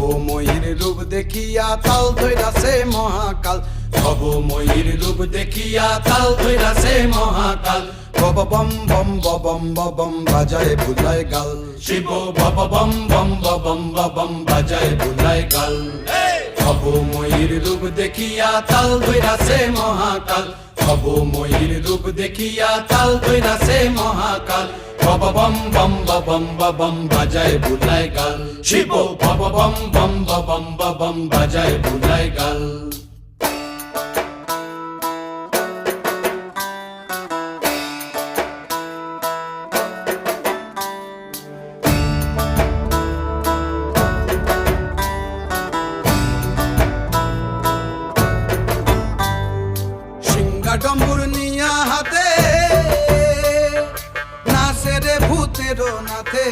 ভবময়ীর রূপ দেখিয়া তাল ধইরাছে মহাকাল, ভবময়ীর রূপ দেখিয়া তাল ধইরাছে মহাকাল। বব বম বম বম বম বাজায় বুলায় গাল, শিব বব বম বম বম বম বাজায় বুলায় গাল। ভবময়ীর রূপ দেখিয়া তাল ধইরাছে মহাকাল, ভবময়ীর রূপ দেখিয়া তাল ধইরাছে মহাকাল। বব বম বম বম বাজায় বুলায় গাল, শিব বব বম বম বম বাজায় বুলায় গাল। ডম্বুর নিয়া হাতে নাচে রে ভূতের নাথে,